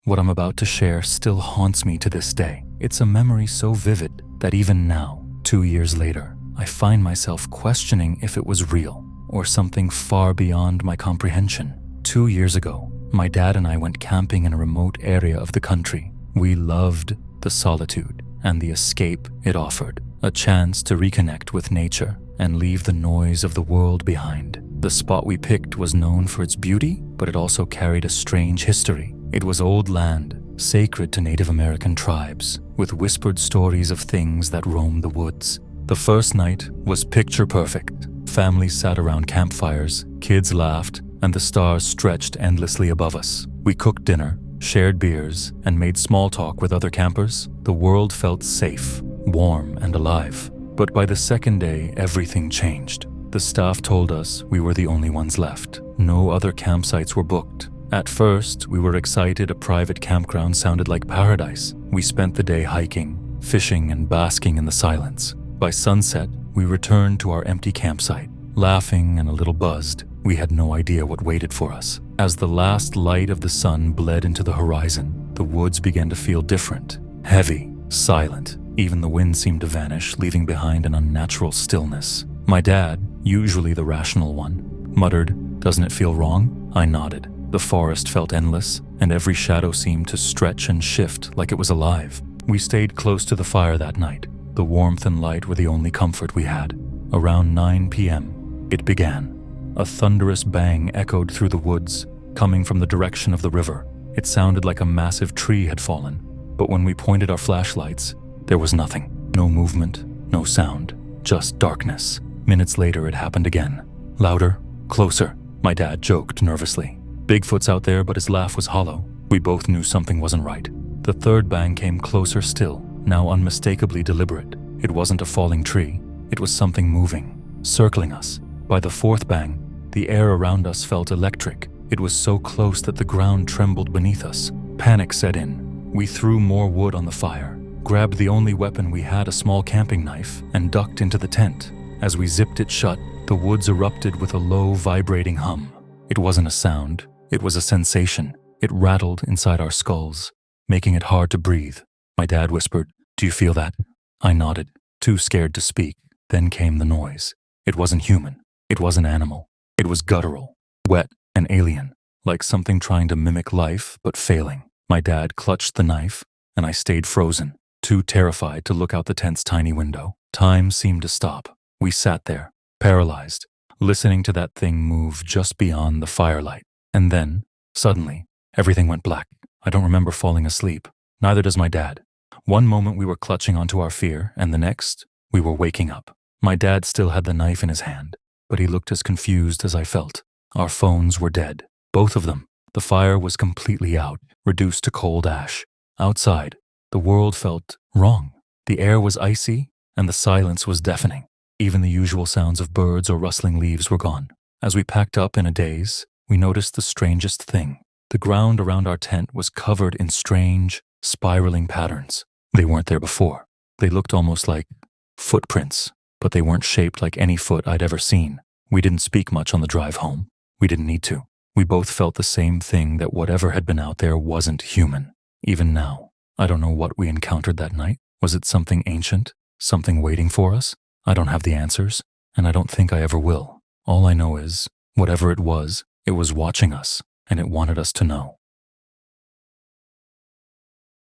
What I'm about to share still haunts me to this day. It's a memory so vivid that even now, 2 years later, I find myself questioning if it was real or something far beyond my comprehension. 2 years ago, my dad and I went camping in a remote area of the country. We loved the solitude and the escape it offered, a chance to reconnect with nature and leave the noise of the world behind. The spot we picked was known for its beauty, but it also carried a strange history. It was old land, sacred to Native American tribes, with whispered stories of things that roamed the woods. The first night was picture perfect. Families sat around campfires, kids laughed, and the stars stretched endlessly above us. We cooked dinner, shared beers, and made small talk with other campers. The world felt safe, warm, and alive. But by the second day, everything changed. The staff told us we were the only ones left. No other campsites were booked. At first, we were excited. A private campground sounded like paradise. We spent the day hiking, fishing, and basking in the silence. By sunset, we returned to our empty campsite, laughing and a little buzzed. We had no idea what waited for us. As the last light of the sun bled into the horizon, the woods began to feel different, heavy, silent. Even the wind seemed to vanish, leaving behind an unnatural stillness. My dad, usually the rational one, muttered, "Doesn't it feel wrong?" I nodded. The forest felt endless, and every shadow seemed to stretch and shift like it was alive. We stayed close to the fire that night. The warmth and light were the only comfort we had. Around 9 p.m., it began. A thunderous bang echoed through the woods, coming from the direction of the river. It sounded like a massive tree had fallen, but when we pointed our flashlights, there was nothing. No movement, no sound, just darkness. Minutes later, it happened again. Louder, closer, my dad joked nervously. Bigfoot's out there, but his laugh was hollow. We both knew something wasn't right. The third bang came closer still, now unmistakably deliberate. It wasn't a falling tree. It was something moving, circling us. By the fourth bang, the air around us felt electric. It was so close that the ground trembled beneath us. Panic set in. We threw more wood on the fire, grabbed the only weapon we had, a small camping knife, and ducked into the tent. As we zipped it shut, the woods erupted with a low, vibrating hum. It wasn't a sound. It was a sensation. It rattled inside our skulls, making it hard to breathe. My dad whispered, "Do you feel that?" I nodded, too scared to speak. Then came the noise. It wasn't human. It wasn't animal. It was guttural, wet, and alien, like something trying to mimic life but failing. My dad clutched the knife, and I stayed frozen, too terrified to look out the tent's tiny window. Time seemed to stop. We sat there, paralyzed, listening to that thing move just beyond the firelight. And then, suddenly, everything went black. I don't remember falling asleep. Neither does my dad. One moment we were clutching onto our fear, and the next, we were waking up. My dad still had the knife in his hand, but he looked as confused as I felt. Our phones were dead. Both of them. The fire was completely out, reduced to cold ash. Outside, the world felt wrong. The air was icy, and the silence was deafening. Even the usual sounds of birds or rustling leaves were gone. As we packed up in a daze, we noticed the strangest thing. The ground around our tent was covered in strange, spiraling patterns. They weren't there before. They looked almost like footprints, but they weren't shaped like any foot I'd ever seen. We didn't speak much on the drive home. We didn't need to. We both felt the same thing, that whatever had been out there wasn't human. Even now, I don't know what we encountered that night. Was it something ancient? Something waiting for us? I don't have the answers, and I don't think I ever will. All I know is, whatever it was watching us, and it wanted us to know.